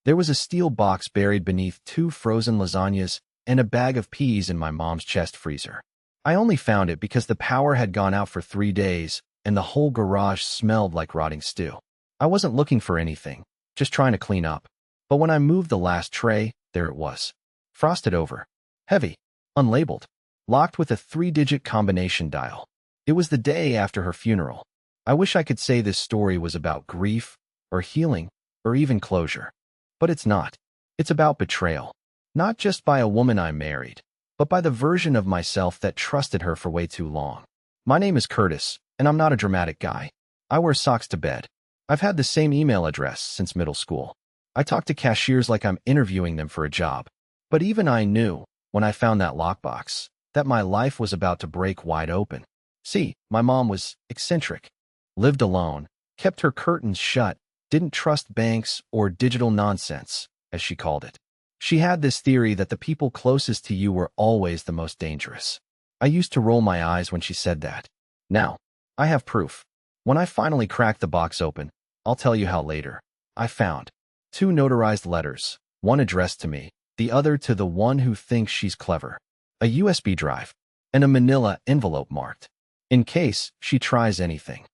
There was a steel box buried beneath 2 frozen lasagnas and a bag of peas in my mom's chest freezer. I only found it because the power had gone out for 3 days and the whole garage smelled like rotting stew. I wasn't looking for anything, just trying to clean up. But when I moved the last tray, there it was. Frosted over. Heavy. Unlabeled. Locked with a 3-digit combination dial. It was the day after her funeral. I wish I could say this story was about grief, or healing, or even closure. But it's not. It's about betrayal. Not just by a woman I married, but by the version of myself that trusted her for way too long. My name is Curtis, and I'm not a dramatic guy. I wear socks to bed. I've had the same email address since middle school. I talk to cashiers like I'm interviewing them for a job. But even I knew, when I found that lockbox, that my life was about to break wide open. See, my mom was eccentric, lived alone, kept her curtains shut, didn't trust banks or digital nonsense, as she called it. She had this theory that the people closest to you were always the most dangerous. I used to roll my eyes when she said that. Now, I have proof. When I finally cracked the box open, I'll tell you how later, I found 2 notarized letters, one addressed to me, the other to the one who thinks she's clever, a USB drive, and a manila envelope marked, in case she tries anything.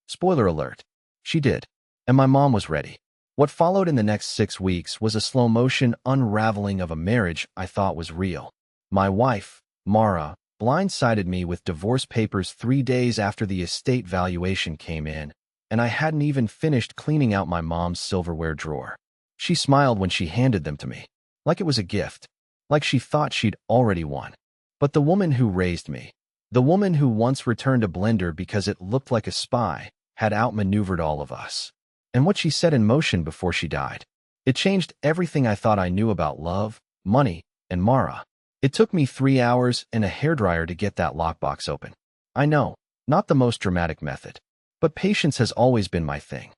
Spoiler alert, she did, and my mom was ready. What followed in the next 6 weeks was a slow-motion unraveling of a marriage I thought was real. My wife, Mara, blindsided me with divorce papers 3 days after the estate valuation came in, and I hadn't even finished cleaning out my mom's silverware drawer. She smiled when she handed them to me, like it was a gift, like she thought she'd already won. But the woman who raised me, the woman who once returned a blender because it looked like a spy, had outmaneuvered all of us. And what she set in motion before she died, it changed everything I thought I knew about love, money, and Mara. It took me 3 hours and a hairdryer to get that lockbox open. I know, not the most dramatic method, but patience has always been my thing.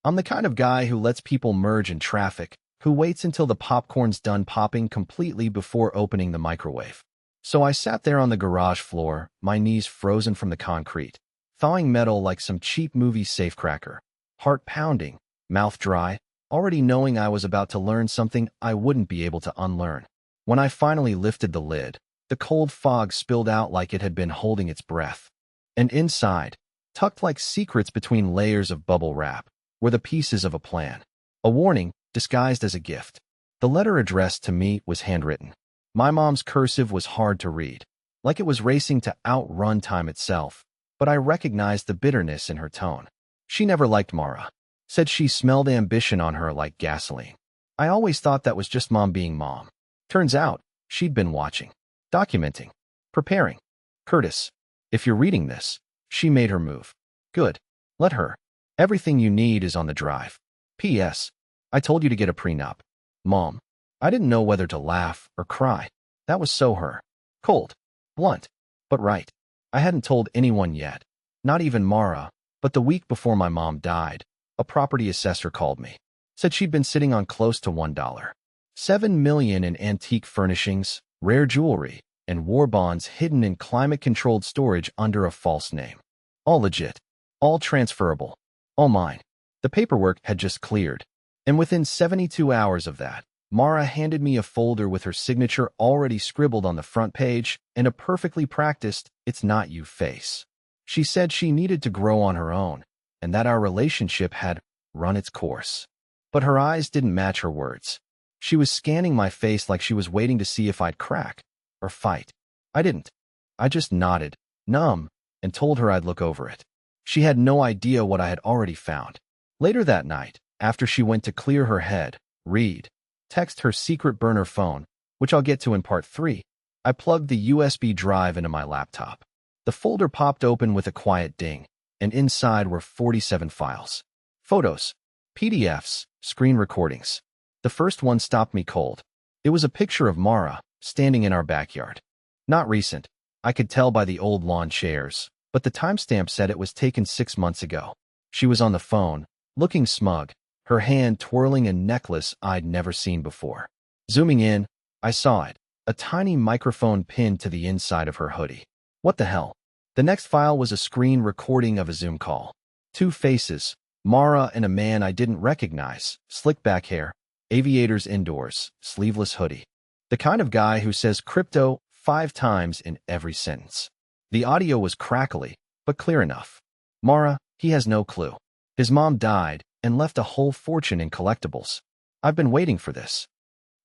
I'm the kind of guy who lets people merge in traffic, who waits until the popcorn's done popping completely before opening the microwave. So I sat there on the garage floor, my knees frozen from the concrete, thawing metal like some cheap movie safecracker, heart pounding, mouth dry, already knowing I was about to learn something I wouldn't be able to unlearn. When I finally lifted the lid, the cold fog spilled out like it had been holding its breath. And inside, tucked like secrets between layers of bubble wrap, were the pieces of a plan. A warning, disguised as a gift. The letter addressed to me was handwritten. My mom's cursive was hard to read, like it was racing to outrun time itself, but I recognized the bitterness in her tone. She never liked Mara. Said she smelled ambition on her like gasoline. I always thought that was just mom being mom. Turns out, she'd been watching, documenting, preparing. Curtis, if you're reading this, she made her move. Good. Let her. Everything you need is on the drive. P.S. I told you to get a prenup. Mom. I didn't know whether to laugh or cry. That was so her. Cold. Blunt. But right. I hadn't told anyone yet. Not even Mara. But the week before my mom died, a property assessor called me. Said she'd been sitting on close to $1. $7 million in antique furnishings, rare jewelry, and war bonds hidden in climate-controlled storage under a false name. All legit. All transferable. All mine. The paperwork had just cleared. And within 72 hours of that, Mara handed me a folder with her signature already scribbled on the front page and a perfectly practiced, "It's not you" face. She said she needed to grow on her own, and that our relationship had run its course. But her eyes didn't match her words. She was scanning my face like she was waiting to see if I'd crack or fight. I didn't. I just nodded, numb, and told her I'd look over it. She had no idea what I had already found. Later that night, after she went to clear her head, read, text her secret burner phone, which I'll get to in part 3, I plugged the USB drive into my laptop. The folder popped open with a quiet ding, and inside were 47 files. Photos, PDFs, screen recordings. The first one stopped me cold. It was a picture of Mara, standing in our backyard. Not recent. I could tell by the old lawn chairs, but the timestamp said it was taken 6 months ago. She was on the phone, looking smug, her hand twirling a necklace I'd never seen before. Zooming in, I saw it, a tiny microphone pinned to the inside of her hoodie. What the hell? The next file was a screen recording of a Zoom call. 2 faces, Mara and a man I didn't recognize, slick back hair, aviators indoors, sleeveless hoodie. The kind of guy who says crypto 5 times in every sentence. The audio was crackly, but clear enough. Mara, he has no clue. His mom died and left a whole fortune in collectibles. I've been waiting for this.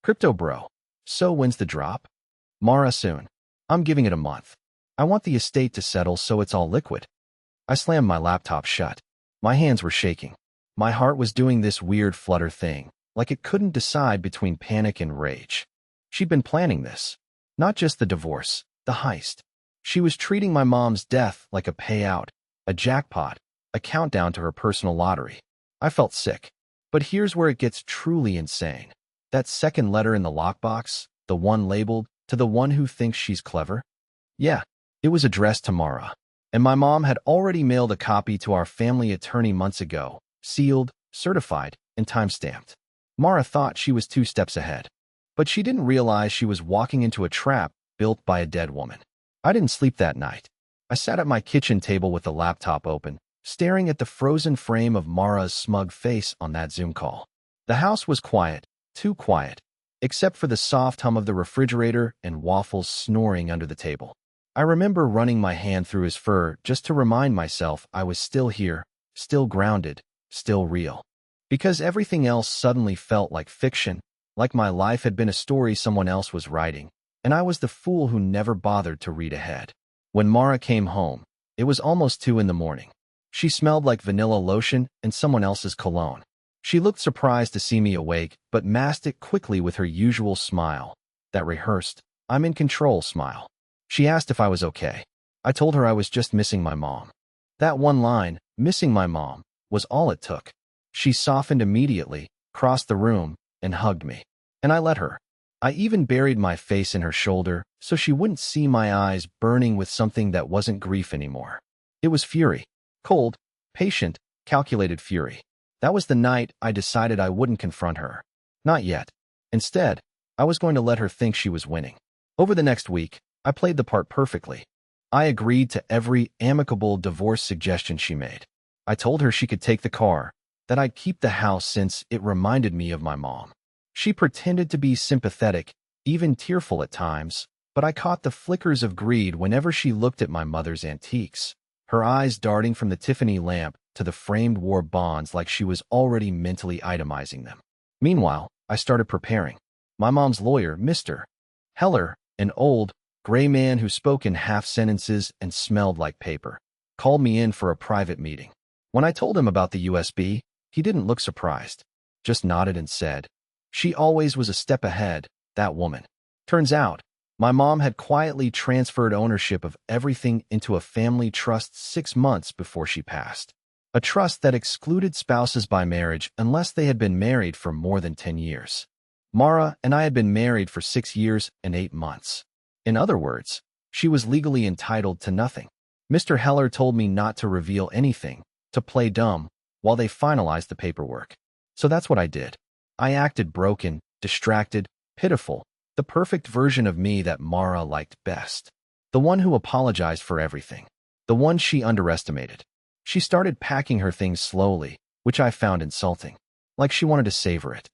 Crypto bro. So when's the drop? Mara, soon. I'm giving it a month. I want the estate to settle so it's all liquid. I slammed my laptop shut. My hands were shaking. My heart was doing this weird flutter thing, like it couldn't decide between panic and rage. She'd been planning this. Not just the divorce, the heist. She was treating my mom's death like a payout, a jackpot, a countdown to her personal lottery. I felt sick. But here's where it gets truly insane. That second letter in the lockbox, the one labeled, to the one who thinks she's clever? Yeah, it was addressed to Mara. And my mom had already mailed a copy to our family attorney months ago, sealed, certified, and time-stamped. Mara thought she was 2 steps ahead. But she didn't realize she was walking into a trap built by a dead woman. I didn't sleep that night. I sat at my kitchen table with the laptop open, staring at the frozen frame of Mara's smug face on that Zoom call. The house was quiet, too quiet, except for the soft hum of the refrigerator and Waffles snoring under the table. I remember running my hand through his fur just to remind myself I was still here, still grounded, still real. Because everything else suddenly felt like fiction, like my life had been a story someone else was writing, and I was the fool who never bothered to read ahead. When Mara came home, it was almost 2 in the morning. She smelled like vanilla lotion and someone else's cologne. She looked surprised to see me awake, but masked it quickly with her usual smile, that rehearsed, I'm in control smile. She asked if I was okay. I told her I was just missing my mom. That one line, missing my mom, was all it took. She softened immediately, crossed the room, and hugged me. And I let her. I even buried my face in her shoulder so she wouldn't see my eyes burning with something that wasn't grief anymore. It was fury. Cold, patient, calculated fury. That was the night I decided I wouldn't confront her. Not yet. Instead, I was going to let her think she was winning. Over the next week, I played the part perfectly. I agreed to every amicable divorce suggestion she made. I told her she could take the car, that I'd keep the house since it reminded me of my mom. She pretended to be sympathetic, even tearful at times, but I caught the flickers of greed whenever she looked at my mother's antiques, her eyes darting from the Tiffany lamp to the framed war bonds like she was already mentally itemizing them. Meanwhile, I started preparing. My mom's lawyer, Mr. Heller, an old, gray man who spoke in half sentences and smelled like paper, called me in for a private meeting. When I told him about the USB, he didn't look surprised, just nodded and said, she always was a step ahead, that woman. Turns out, my mom had quietly transferred ownership of everything into a family trust 6 months before she passed. A trust that excluded spouses by marriage unless they had been married for more than 10 years. Mara and I had been married for 6 years and 8 months. In other words, she was legally entitled to nothing. Mr. Heller told me not to reveal anything, to play dumb, while they finalized the paperwork. So that's what I did. I acted broken, distracted, pitiful, the perfect version of me that Mara liked best. The one who apologized for everything. The one she underestimated. She started packing her things slowly, which I found insulting. Like she wanted to savor it.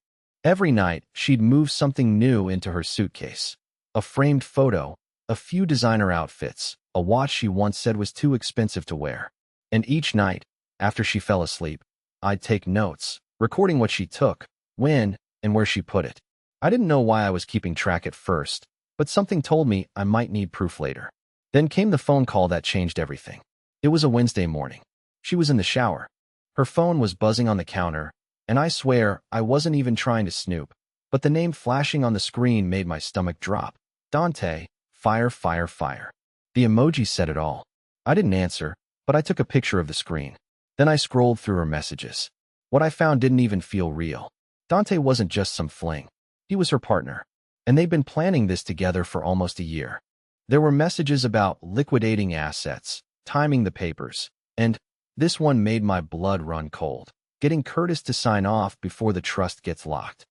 Every night, she'd move something new into her suitcase. A framed photo, a few designer outfits, a watch she once said was too expensive to wear. And each night, after she fell asleep, I'd take notes, recording what she took, when, and where she put it. I didn't know why I was keeping track at first, but something told me I might need proof later. Then came the phone call that changed everything. It was a Wednesday morning. She was in the shower. Her phone was buzzing on the counter, and I swear I wasn't even trying to snoop, but the name flashing on the screen made my stomach drop. Dante, fire, fire, fire. The emoji said it all. I didn't answer, but I took a picture of the screen. Then I scrolled through her messages. What I found didn't even feel real. Dante wasn't just some fling. He was her partner. And they'd been planning this together for almost a year. There were messages about liquidating assets, timing the papers, and this one made my blood run cold, getting Curtis to sign off before the trust gets locked.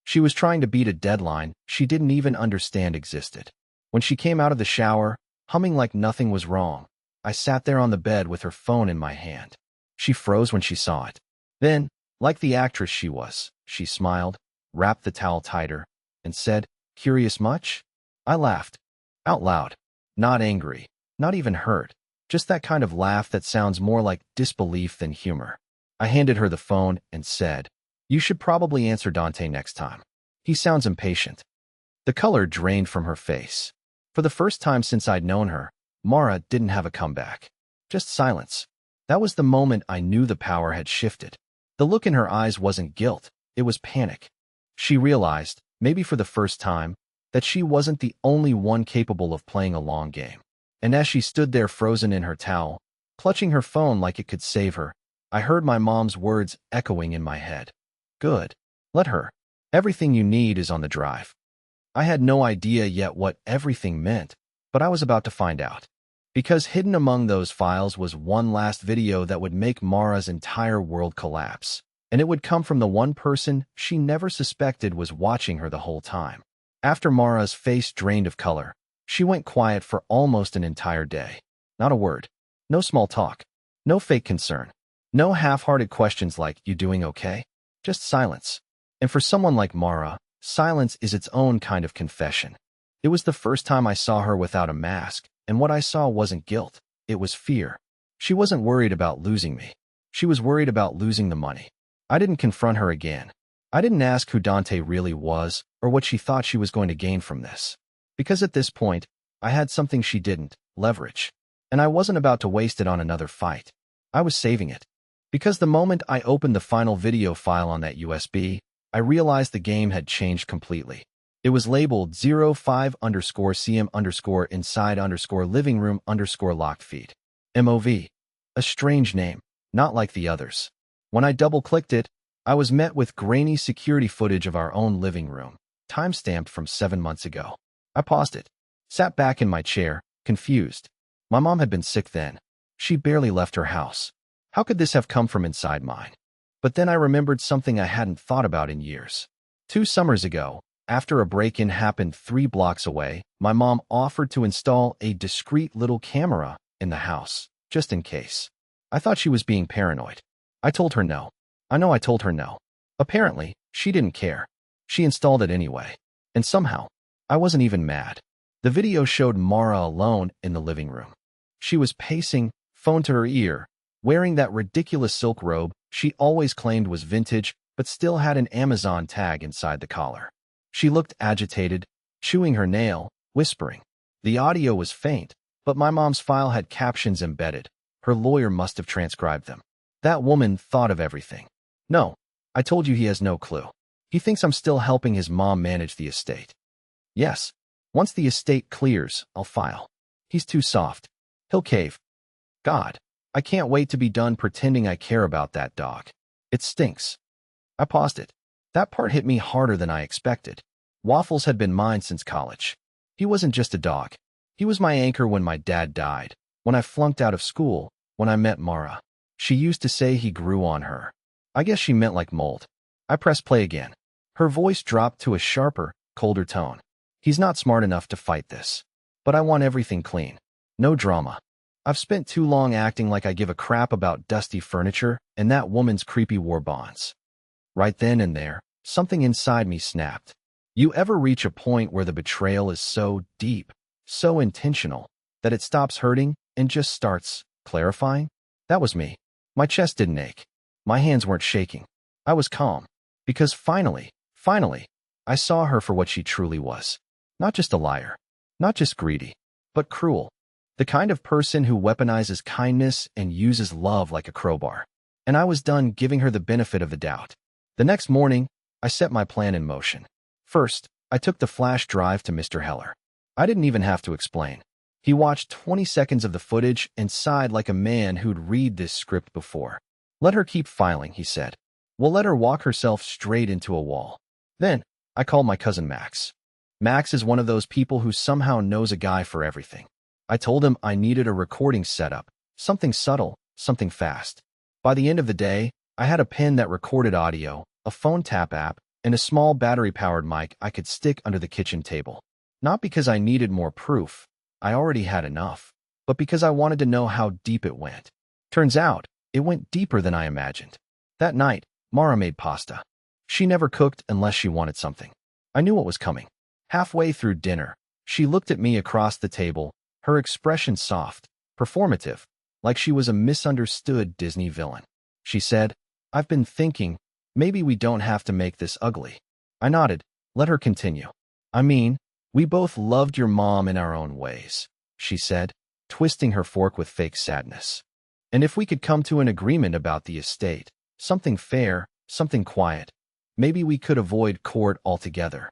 She was trying to beat a deadline she didn't even understand existed. When she came out of the shower, humming like nothing was wrong, I sat there on the bed with her phone in my hand. She froze when she saw it. Then, like the actress she was, she smiled. wrapped the towel tighter, and said, "Curious much?" I laughed. Out loud. Not angry. Not even hurt. Just that kind of laugh that sounds more like disbelief than humor. I handed her the phone and said, "You should probably answer Dante next time. He sounds impatient." The color drained from her face. For the first time since I'd known her, Mara didn't have a comeback. Just silence. That was the moment I knew the power had shifted. The look in her eyes wasn't guilt, it was panic. She realized, maybe for the first time, that she wasn't the only one capable of playing a long game. And as she stood there frozen in her towel, clutching her phone like it could save her, I heard my mom's words echoing in my head. "Good. Let her. Everything you need is on the drive." I had no idea yet what everything meant, but I was about to find out. Because hidden among those files was one last video that would make Mara's entire world collapse. And it would come from the one person she never suspected was watching her the whole time. After Mara's face drained of color, she went quiet for almost an entire day. Not a word. No small talk. No fake concern. No half-hearted questions like, "You doing okay?" Just silence. And for someone like Mara, silence is its own kind of confession. It was the first time I saw her without a mask, and what I saw wasn't guilt, it was fear. She wasn't worried about losing me. She was worried about losing the money. I didn't confront her again. I didn't ask who Dante really was or what she thought she was going to gain from this. Because at this point, I had something she didn't, leverage. And I wasn't about to waste it on another fight. I was saving it. Because the moment I opened the final video file on that USB, I realized the game had changed completely. It was labeled 05_CM_inside_living room_locked feed. MOV. A strange name, not like the others. When I double-clicked it, I was met with grainy security footage of our own living room, timestamped from 7 months ago. I paused it, sat back in my chair, confused. My mom had been sick then. She barely left her house. How could this have come from inside mine? But then I remembered something I hadn't thought about in years. 2 summers ago, after a break-in happened 3 blocks away, my mom offered to install a discreet little camera in the house, just in case. I thought she was being paranoid. I told her no. I know I told her no. Apparently, she didn't care. She installed it anyway. And somehow, I wasn't even mad. The video showed Mara alone in the living room. She was pacing, phone to her ear, wearing that ridiculous silk robe she always claimed was vintage but still had an Amazon tag inside the collar. She looked agitated, chewing her nail, whispering. The audio was faint, but my mom's file had captions embedded. Her lawyer must have transcribed them. That woman thought of everything. "No, I told you he has no clue. He thinks I'm still helping his mom manage the estate." "Yes, once the estate clears, I'll file. He's too soft. He'll cave." God, I can't wait to be done pretending I care about that dog. It stinks. I paused it. That part hit me harder than I expected. Waffles had been mine since college. He wasn't just a dog. He was my anchor when my dad died, when I flunked out of school, when I met Mara. She used to say he grew on her. I guess she meant like mold. I pressed play again. Her voice dropped to a sharper, colder tone. "He's not smart enough to fight this. But I want everything clean. No drama. I've spent too long acting like I give a crap about dusty furniture and that woman's creepy war bonds." Right then and there, something inside me snapped. You ever reach a point where the betrayal is so deep, so intentional, that it stops hurting and just starts clarifying? That was me. My chest didn't ache. My hands weren't shaking. I was calm. Because finally, I saw her for what she truly was. Not just a liar. Not just greedy. But cruel. The kind of person who weaponizes kindness and uses love like a crowbar. And I was done giving her the benefit of the doubt. The next morning, I set my plan in motion. First, I took the flash drive to Mr. Heller. I didn't even have to explain. He watched 20 seconds of the footage and sighed like a man who'd read this script before. "Let her keep filing," he said. "We'll let her walk herself straight into a wall." Then, I called my cousin Max. Max is one of those people who somehow knows a guy for everything. I told him I needed a recording setup, something subtle, something fast. By the end of the day, I had a pen that recorded audio, a phone tap app, and a small battery-powered mic I could stick under the kitchen table. Not because I needed more proof. I already had enough. But because I wanted to know how deep it went. Turns out, it went deeper than I imagined. That night, Mara made pasta. She never cooked unless she wanted something. I knew what was coming. Halfway through dinner, she looked at me across the table, her expression soft, performative, like she was a misunderstood Disney villain. She said, "I've been thinking, maybe we don't have to make this ugly." I nodded. Let her continue. "I mean, we both loved your mom in our own ways," she said, twisting her fork with fake sadness. "And if we could come to an agreement about the estate, something fair, something quiet, maybe we could avoid court altogether."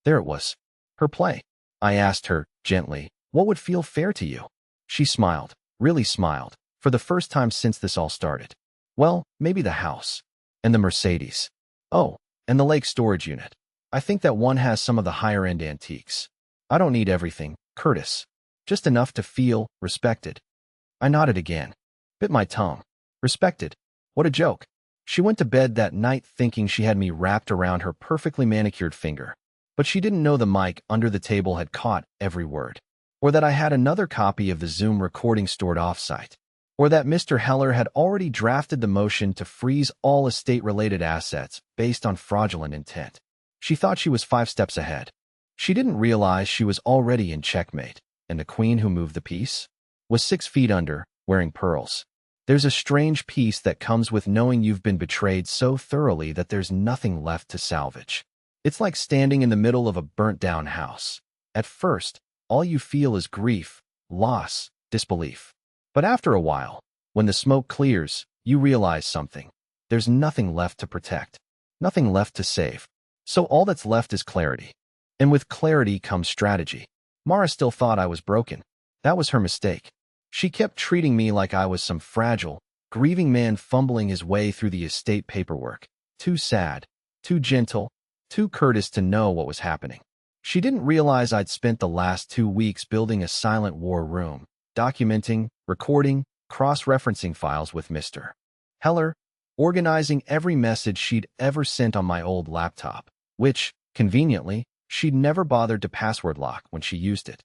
There it was. Her play. I asked her, gently, "What would feel fair to you?" She smiled, really smiled, for the first time since this all started. "Well, maybe the house. And the Mercedes. Oh, and the lake storage unit. I think that one has some of the higher-end antiques. I don't need everything, Curtis. Just enough to feel respected." I nodded again. Bit my tongue. Respected. What a joke. She went to bed that night thinking she had me wrapped around her perfectly manicured finger. But she didn't know the mic under the table had caught every word. Or that I had another copy of the Zoom recording stored off-site. Or that Mr. Heller had already drafted the motion to freeze all estate-related assets based on fraudulent intent. She thought she was 5 steps ahead. She didn't realize she was already in checkmate, and the queen who moved the piece was 6 feet under, wearing pearls. There's a strange peace that comes with knowing you've been betrayed so thoroughly that there's nothing left to salvage. It's like standing in the middle of a burnt-down house. At first, all you feel is grief, loss, disbelief. But after a while, when the smoke clears, you realize something. There's nothing left to protect, nothing left to save. So all that's left is clarity. And with clarity comes strategy. Mara still thought I was broken. That was her mistake. She kept treating me like I was some fragile, grieving man fumbling his way through the estate paperwork. Too sad, too gentle, too Curtis to know what was happening. She didn't realize I'd spent the last 2 weeks building a silent war room, documenting, recording, cross-referencing files with Mr. Heller, organizing every message she'd ever sent on my old laptop, which, conveniently, she'd never bothered to password lock when she used it.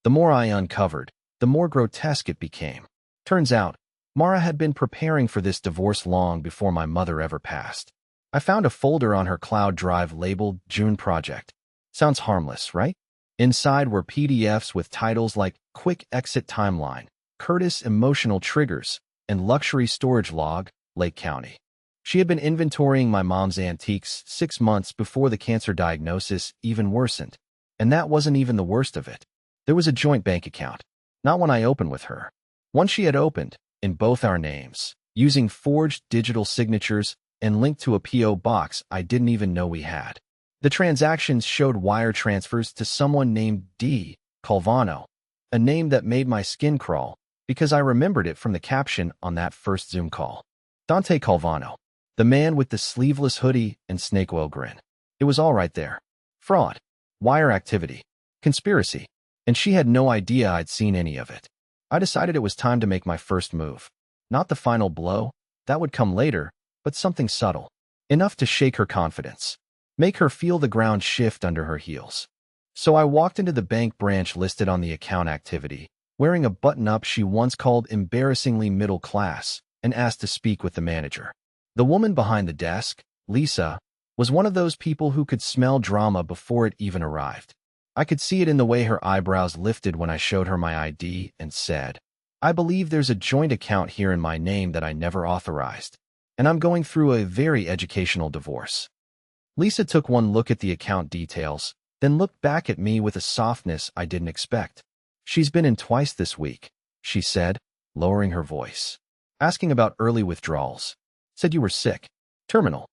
The more I uncovered, the more grotesque it became. Turns out, Mara had been preparing for this divorce long before my mother ever passed. I found a folder on her cloud drive labeled June Project. Sounds harmless, right? Inside were PDFs with titles like Quick Exit Timeline, Curtis Emotional Triggers, and Luxury Storage Log, Lake County. She had been inventorying my mom's antiques 6 months before the cancer diagnosis even worsened. And that wasn't even the worst of it. There was a joint bank account. Not one I opened with her. One she had opened, in both our names, using forged digital signatures and linked to a P.O. box I didn't even know we had. The transactions showed wire transfers to someone named D. Calvano, a name that made my skin crawl because I remembered it from the caption on that first Zoom call. Dante Calvano, the man with the sleeveless hoodie and snake oil grin. It was all right there. Fraud, wire activity, conspiracy, and she had no idea I'd seen any of it. I decided it was time to make my first move. Not the final blow, that would come later, but something subtle, enough to shake her confidence, make her feel the ground shift under her heels. So I walked into the bank branch listed on the account activity, wearing a button-up she once called embarrassingly middle class, and asked to speak with the manager. The woman behind the desk, Lisa, was one of those people who could smell drama before it even arrived. I could see it in the way her eyebrows lifted when I showed her my ID and said, "I believe there's a joint account here in my name that I never authorized, and I'm going through a very educational divorce." Lisa took one look at the account details, then looked back at me with a softness I didn't expect. "She's been in twice this week," she said, lowering her voice. "Asking about early withdrawals. Said you were sick. Terminal."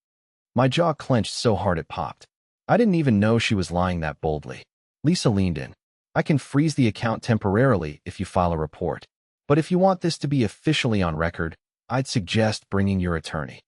My jaw clenched so hard it popped. I didn't even know she was lying that boldly. Lisa leaned in. "I can freeze the account temporarily if you file a report. But if you want this to be officially on record, I'd suggest bringing your attorney."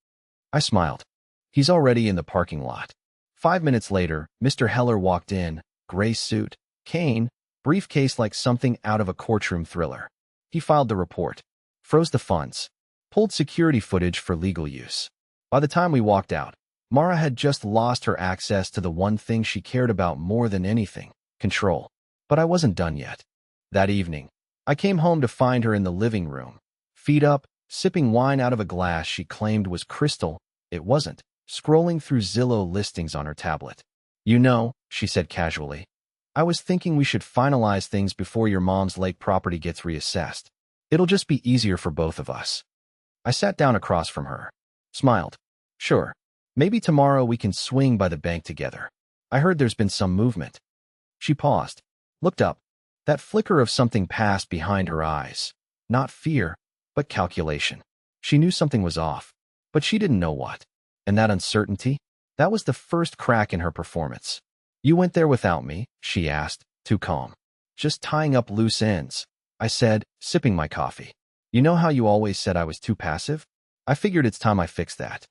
I smiled. "He's already in the parking lot." 5 minutes later, Mr. Heller walked in, gray suit, cane, briefcase like something out of a courtroom thriller. He filed the report, froze the funds, pulled security footage for legal use. By the time we walked out, Mara had just lost her access to the one thing she cared about more than anything, control. But I wasn't done yet. That evening, I came home to find her in the living room, feet up, sipping wine out of a glass she claimed was crystal. It wasn't. scrolling through Zillow listings on her tablet. You know, she said casually, I was thinking we should finalize things before your mom's lake property gets reassessed. It'll just be easier for both of us. I sat down across from her, smiled. Sure, maybe tomorrow we can swing by the bank together. I heard there's been some movement. She paused, looked up. That flicker of something passed behind her eyes. Not fear, but calculation. She knew something was off, but she didn't know what. And that uncertainty? That was the first crack in her performance. You went there without me, she asked, too calm. Just tying up loose ends, I said, sipping my coffee. You know how you always said I was too passive? I figured it's time I fixed that.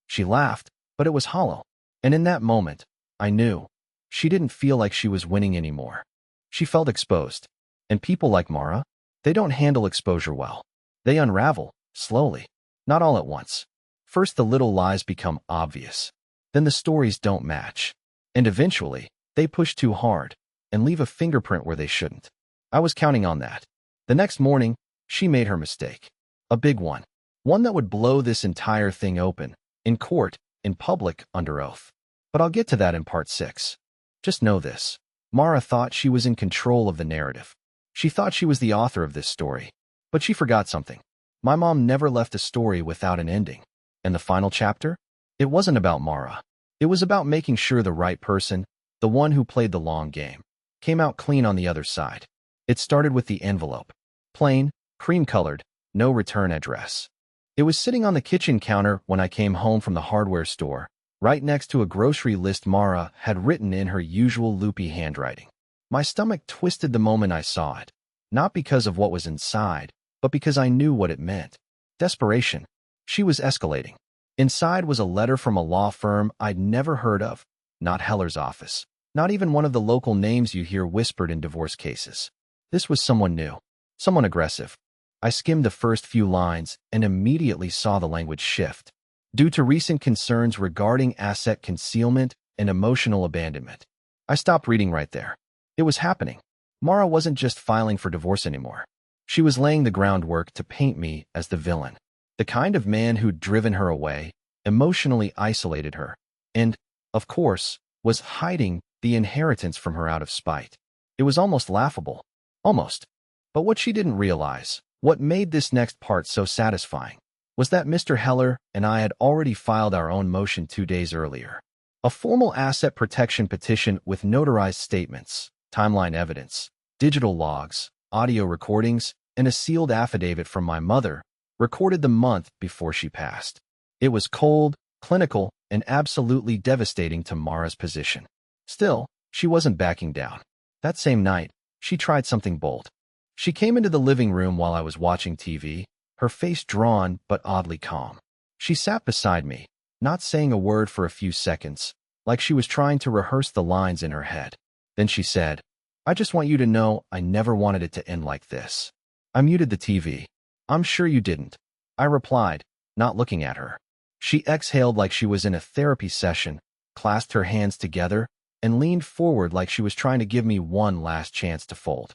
She laughed, but it was hollow. And in that moment, I knew. She didn't feel like she was winning anymore. She felt exposed. And people like Mara, they don't handle exposure well. They unravel, slowly, not all at once. First the little lies become obvious. Then the stories don't match. And eventually, they push too hard and leave a fingerprint where they shouldn't. I was counting on that. The next morning, she made her mistake. A big one. One that would blow this entire thing open. In court, in public, under oath. But I'll get to that in part 6. Just know this. Mara thought she was in control of the narrative. She thought she was the author of this story. But she forgot something. My mom never left a story without an ending. And the final chapter? It wasn't about Mara. It was about making sure the right person, the one who played the long game, came out clean on the other side. It started with the envelope. Plain, cream-colored, no return address. It was sitting on the kitchen counter when I came home from the hardware store, right next to a grocery list Mara had written in her usual loopy handwriting. My stomach twisted the moment I saw it, not because of what was inside, but because I knew what it meant. Desperation. She was escalating. Inside was a letter from a law firm I'd never heard of, not Heller's office, not even one of the local names you hear whispered in divorce cases. This was someone new, someone aggressive. I skimmed the first few lines and immediately saw the language shift. Due to recent concerns regarding asset concealment and emotional abandonment. I stopped reading right there. It was happening. Mara wasn't just filing for divorce anymore. She was laying the groundwork to paint me as the villain. The kind of man who'd driven her away, emotionally isolated her, and, of course, was hiding the inheritance from her out of spite. It was almost laughable. Almost. But what she didn't realize, what made this next part so satisfying, was that Mr. Heller and I had already filed our own motion 2 days earlier. A formal asset protection petition with notarized statements, timeline evidence, digital logs, audio recordings, and a sealed affidavit from my mother, recorded the month before she passed. It was cold, clinical, and absolutely devastating to Mara's position. Still, she wasn't backing down. That same night, she tried something bold. She came into the living room while I was watching TV, her face drawn but oddly calm. She sat beside me, not saying a word for a few seconds, like she was trying to rehearse the lines in her head. Then she said, I just want you to know I never wanted it to end like this. I muted the TV. I'm sure you didn't. I replied, not looking at her. She exhaled like she was in a therapy session, clasped her hands together, and leaned forward like she was trying to give me one last chance to fold.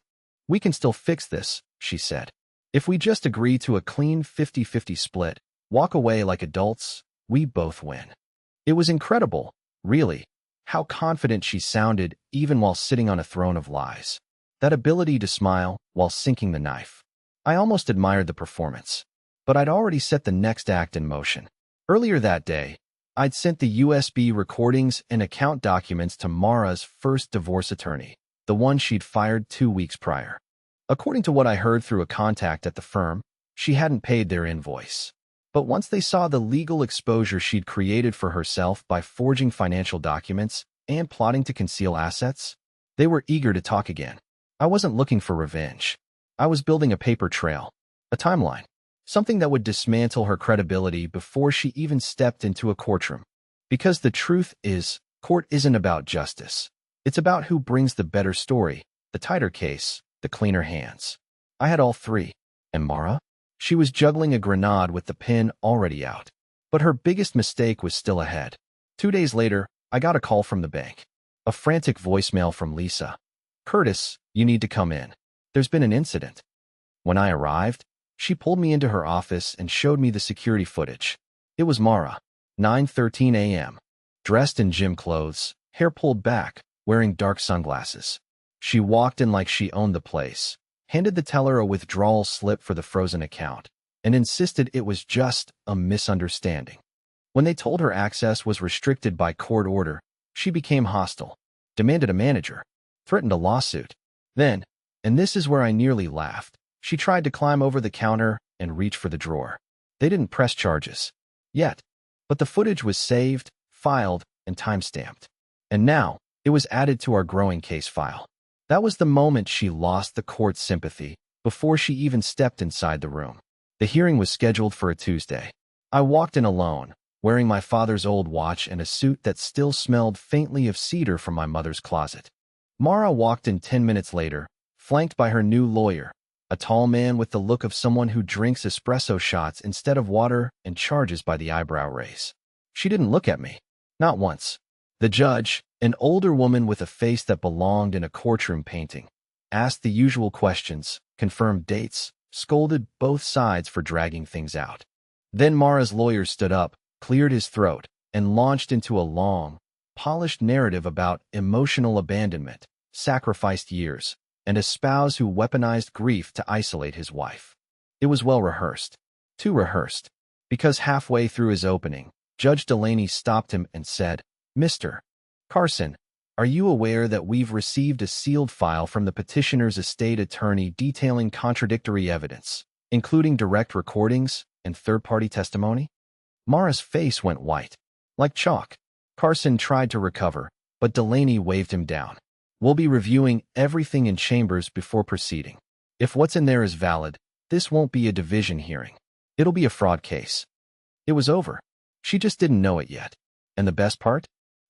We can still fix this, she said. If we just agree to a clean 50-50 split, walk away like adults, we both win. It was incredible, really, how confident she sounded even while sitting on a throne of lies. That ability to smile while sinking the knife. I almost admired the performance. But I'd already set the next act in motion. Earlier that day, I'd sent the USB recordings and account documents to Mara's first divorce attorney, the one she'd fired 2 weeks prior. According to what I heard through a contact at the firm, she hadn't paid their invoice. But once they saw the legal exposure she'd created for herself by forging financial documents and plotting to conceal assets, they were eager to talk again. I wasn't looking for revenge. I was building a paper trail, a timeline. Something that would dismantle her credibility before she even stepped into a courtroom. Because the truth is, court isn't about justice. It's about who brings the better story, the tighter case, the cleaner hands. I had all three. And Mara? She was juggling a grenade with the pin already out. But her biggest mistake was still ahead. 2 days later, I got a call from the bank. A frantic voicemail from Lisa. Curtis, you need to come in. There's been an incident. When I arrived, she pulled me into her office and showed me the security footage. It was Mara. 9:13 a.m. Dressed in gym clothes, hair pulled back, wearing dark sunglasses. She walked in like she owned the place, handed the teller a withdrawal slip for the frozen account, and insisted it was just a misunderstanding. When they told her access was restricted by court order, she became hostile, demanded a manager, threatened a lawsuit. Then, and this is where I nearly laughed, she tried to climb over the counter and reach for the drawer. They didn't press charges yet, but the footage was saved, filed, and time-stamped. And now, it was added to our growing case file. That was the moment she lost the court's sympathy, before she even stepped inside the room. The hearing was scheduled for a Tuesday. I walked in alone, wearing my father's old watch and a suit that still smelled faintly of cedar from my mother's closet. Mara walked in 10 minutes later, flanked by her new lawyer, a tall man with the look of someone who drinks espresso shots instead of water and charges by the eyebrow raise. She didn't look at me. Not once. The judge, an older woman with a face that belonged in a courtroom painting, asked the usual questions, confirmed dates, scolded both sides for dragging things out. Then Mara's lawyer stood up, cleared his throat, and launched into a long, polished narrative about emotional abandonment, sacrificed years, and a spouse who weaponized grief to isolate his wife. It was well rehearsed. Too rehearsed. Because halfway through his opening, Judge Delaney stopped him and said, "Mr. Carson, are you aware that we've received a sealed file from the petitioner's estate attorney detailing contradictory evidence, including direct recordings and third-party testimony?" Mara's face went white, like chalk. Carson tried to recover, but Delaney waved him down. "We'll be reviewing everything in chambers before proceeding. If what's in there is valid, this won't be a division hearing. It'll be a fraud case." It was over. She just didn't know it yet. And the best part?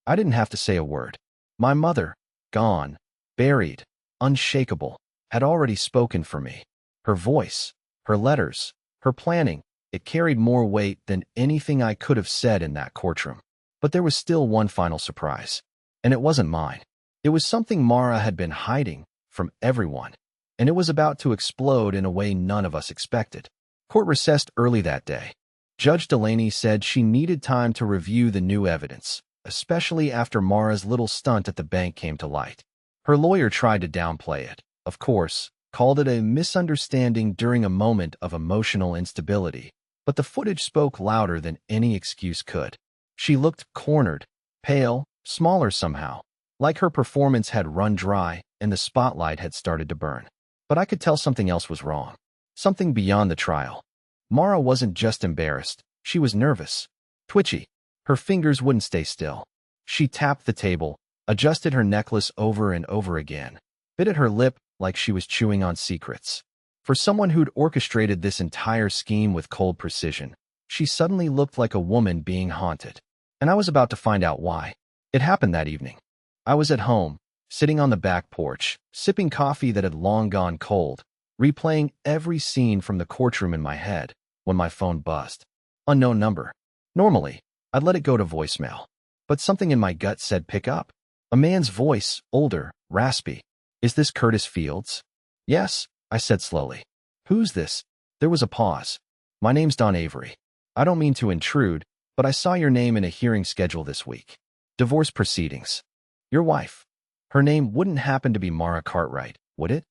I didn't have to say a word. My mother, gone, buried, unshakable, had already spoken for me. Her voice, her letters, her planning, it carried more weight than anything I could have said in that courtroom. But there was still one final surprise. And it wasn't mine. It was something Mara had been hiding from everyone. And it was about to explode in a way none of us expected. Court recessed early that day. Judge Delaney said she needed time to review the new evidence, especially after Mara's little stunt at the bank came to light. Her lawyer tried to downplay it, of course, called it a misunderstanding during a moment of emotional instability, but the footage spoke louder than any excuse could. She looked cornered, pale, smaller somehow, like her performance had run dry and the spotlight had started to burn. But I could tell something else was wrong. Something beyond the trial. Mara wasn't just embarrassed, she was nervous, twitchy. Her fingers wouldn't stay still. She tapped the table, adjusted her necklace over and over again, bit at her lip like she was chewing on secrets. For someone who'd orchestrated this entire scheme with cold precision, she suddenly looked like a woman being haunted. And I was about to find out why. It happened that evening. I was at home, sitting on the back porch, sipping coffee that had long gone cold, replaying every scene from the courtroom in my head, when my phone buzzed. Unknown number. Normally, I'd let it go to voicemail. But something in my gut said pick up. A man's voice, older, raspy. "Is this Curtis Fields?" "Yes," I said slowly. "Who's this?" There was a pause. "My name's Don Avery. I don't mean to intrude, but I saw your name in a hearing schedule this week. Divorce proceedings. Your wife. Her name wouldn't happen to be Mara Cartwright, would it?"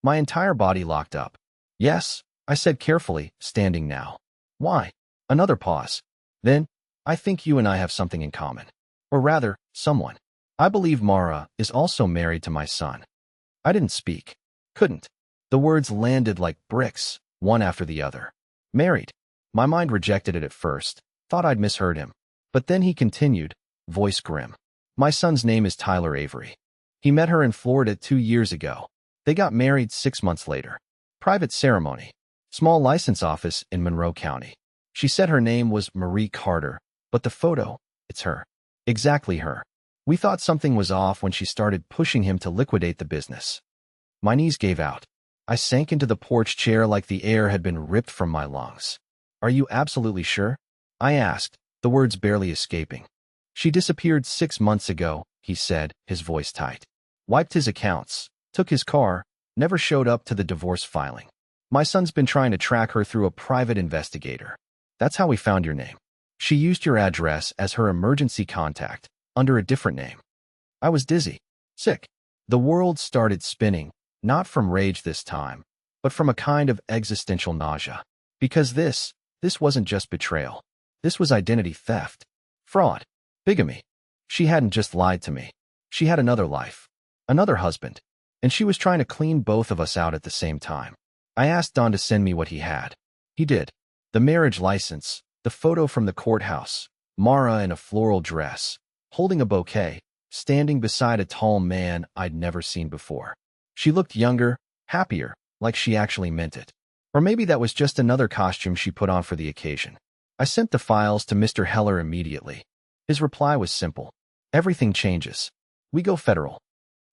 My entire body locked up. "Yes," I said carefully, standing now. "Why?" Another pause. Then, "I think you and I have something in common. Or rather, someone. I believe Mara is also married to my son." I didn't speak. Couldn't. The words landed like bricks, one after the other. "Married." My mind rejected it at first, thought I'd misheard him. But then he continued, voice grim. "My son's name is Tyler Avery. He met her in Florida 2 years ago. They got married 6 months later. Private ceremony. Small license office in Monroe County. She said her name was Marie Carter, but the photo, it's her. Exactly her. We thought something was off when she started pushing him to liquidate the business." My knees gave out. I sank into the porch chair like the air had been ripped from my lungs. "Are you absolutely sure?" I asked, the words barely escaping. "She disappeared 6 months ago," he said, his voice tight. "Wiped his accounts, took his car, never showed up to the divorce filing. My son's been trying to track her through a private investigator. That's how we found your name." She used your address as her emergency contact, under a different name. I was dizzy, sick. The world started spinning, not from rage this time, but from a kind of existential nausea. Because this wasn't just betrayal. This was identity theft, fraud, bigamy. She hadn't just lied to me. She had another life, another husband, and she was trying to clean both of us out at the same time. I asked Don to send me what he had. He did. The marriage license, the photo from the courthouse, Mara in a floral dress, holding a bouquet, standing beside a tall man I'd never seen before. She looked younger, happier, like she actually meant it. Or maybe that was just another costume she put on for the occasion. I sent the files to Mr. Heller immediately. His reply was simple. Everything changes. We go federal.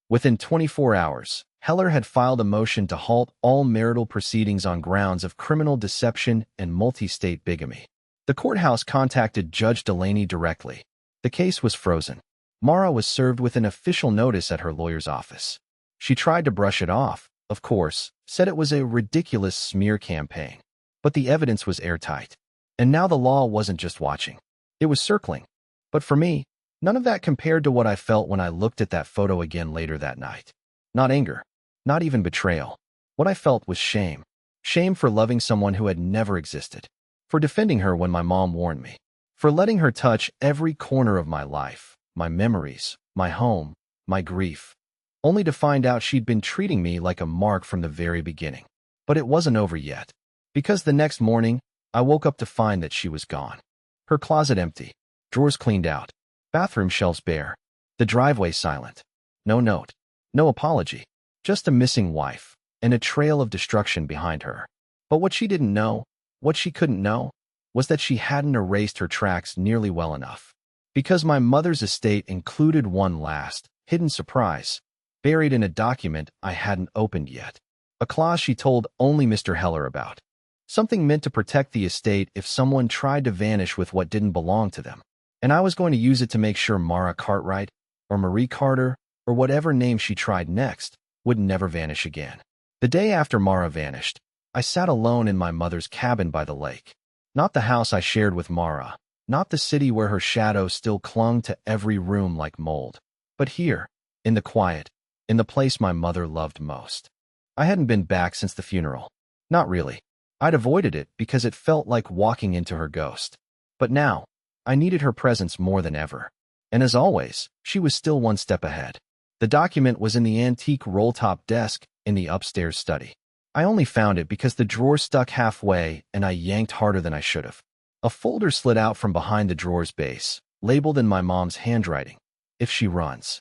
Within 24 hours, Heller had filed a motion to halt all marital proceedings on grounds of criminal deception and multi-state bigamy. The courthouse contacted Judge Delaney directly. The case was frozen. Mara was served with an official notice at her lawyer's office. She tried to brush it off, of course, said it was a ridiculous smear campaign. But the evidence was airtight. And now the law wasn't just watching. It was circling. But for me, none of that compared to what I felt when I looked at that photo again later that night. Not anger. Not even betrayal. What I felt was shame. Shame for loving someone who had never existed. For defending her when my mom warned me. For letting her touch every corner of my life, my memories, my home, my grief. Only to find out she'd been treating me like a mark from the very beginning. But it wasn't over yet. Because the next morning, I woke up to find that she was gone. Her closet empty. Drawers cleaned out. Bathroom shelves bare. The driveway silent. No note. No apology. Just a missing wife, and a trail of destruction behind her. But what she didn't know, what she couldn't know, was that she hadn't erased her tracks nearly well enough. Because my mother's estate included one last, hidden surprise, buried in a document I hadn't opened yet. A clause she told only Mr. Heller about. Something meant to protect the estate if someone tried to vanish with what didn't belong to them. And I was going to use it to make sure Mara Cartwright, or Marie Carter, or whatever name she tried next, would never vanish again. The day after Mara vanished, I sat alone in my mother's cabin by the lake. Not the house I shared with Mara, not the city where her shadow still clung to every room like mold, but here, in the quiet, in the place my mother loved most. I hadn't been back since the funeral. Not really. I'd avoided it because it felt like walking into her ghost. But now, I needed her presence more than ever. And as always, she was still one step ahead. The document was in the antique roll-top desk in the upstairs study. I only found it because the drawer stuck halfway and I yanked harder than I should have. A folder slid out from behind the drawer's base, labeled in my mom's handwriting, "If she runs."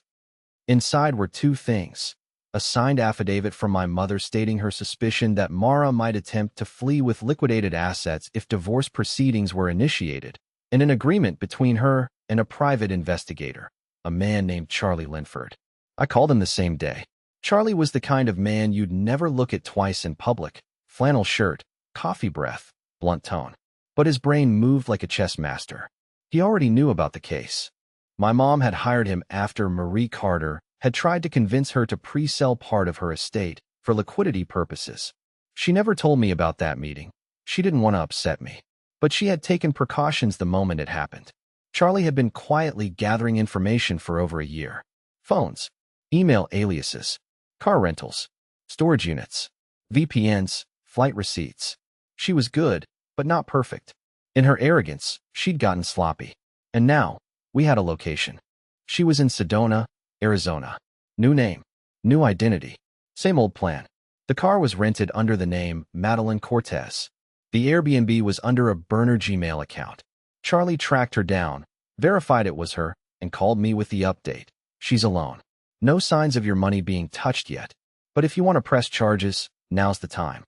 Inside were two things. A signed affidavit from my mother stating her suspicion that Mara might attempt to flee with liquidated assets if divorce proceedings were initiated, and an agreement between her and a private investigator, a man named Charlie Linford. I called him the same day. Charlie was the kind of man you'd never look at twice in public. Flannel shirt, coffee breath, blunt tone. But his brain moved like a chess master. He already knew about the case. My mom had hired him after Marie Carter had tried to convince her to pre-sell part of her estate for liquidity purposes. She never told me about that meeting. She didn't want to upset me. But she had taken precautions the moment it happened. Charlie had been quietly gathering information for over a year. Phones, email aliases, car rentals, storage units, VPNs, flight receipts. She was good, but not perfect. In her arrogance, she'd gotten sloppy. And now, we had a location. She was in Sedona, Arizona. New name, new identity, same old plan. The car was rented under the name Madeline Cortez. The Airbnb was under a burner Gmail account. Charlie tracked her down, verified it was her, and called me with the update. She's alone. No signs of your money being touched yet. But if you want to press charges, now's the time.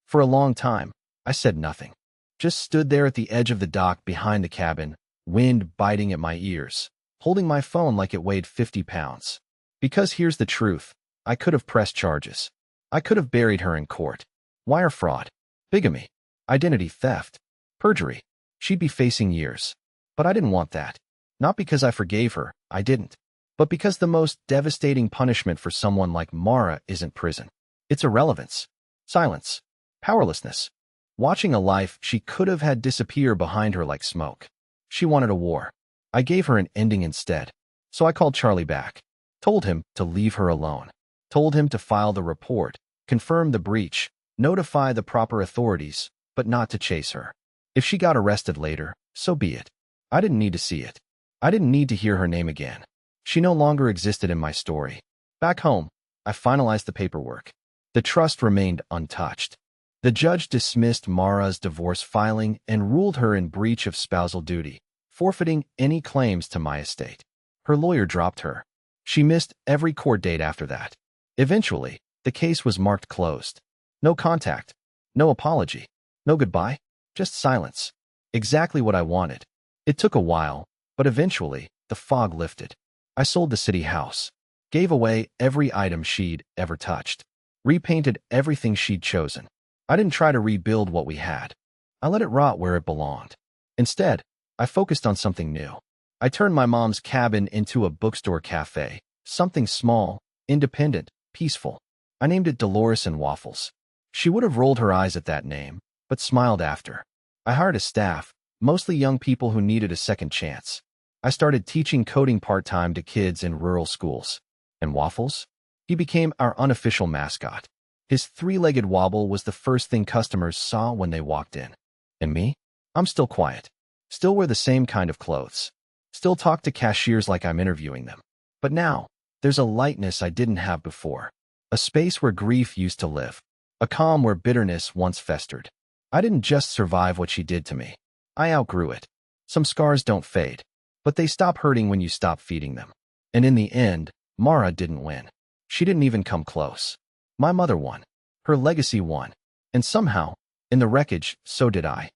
For a long time, I said nothing. Just stood there at the edge of the dock behind the cabin, wind biting at my ears, holding my phone like it weighed 50 pounds. Because here's the truth. I could have pressed charges. I could have buried her in court. Wire fraud, bigamy, identity theft, perjury. She'd be facing years. But I didn't want that. Not because I forgave her, I didn't. But because the most devastating punishment for someone like Mara isn't prison. It's irrelevance, silence, powerlessness. Watching a life she could have had disappear behind her like smoke. She wanted a war. I gave her an ending instead. So I called Charlie back. Told him to leave her alone. Told him to file the report, confirm the breach, notify the proper authorities, but not to chase her. If she got arrested later, so be it. I didn't need to see it. I didn't need to hear her name again. She no longer existed in my story. Back home, I finalized the paperwork. The trust remained untouched. The judge dismissed Mara's divorce filing and ruled her in breach of spousal duty, forfeiting any claims to my estate. Her lawyer dropped her. She missed every court date after that. Eventually, the case was marked closed. No contact, no apology, no goodbye, just silence. Exactly what I wanted. It took a while, but eventually, the fog lifted. I sold the city house, gave away every item she'd ever touched, repainted everything she'd chosen. I didn't try to rebuild what we had. I let it rot where it belonged. Instead, I focused on something new. I turned my mom's cabin into a bookstore cafe, something small, independent, peaceful. I named it Dolores and Waffles. She would have rolled her eyes at that name, but smiled after. I hired a staff, mostly young people who needed a second chance. I started teaching coding part-time to kids in rural schools. And Waffles? He became our unofficial mascot. His three-legged wobble was the first thing customers saw when they walked in. And me? I'm still quiet. Still wear the same kind of clothes. Still talk to cashiers like I'm interviewing them. But now, there's a lightness I didn't have before. A space where grief used to live. A calm where bitterness once festered. I didn't just survive what she did to me. I outgrew it. Some scars don't fade, but they stop hurting when you stop feeding them. And in the end, Mara didn't win. She didn't even come close. My mother won. Her legacy won. And somehow, in the wreckage, so did I.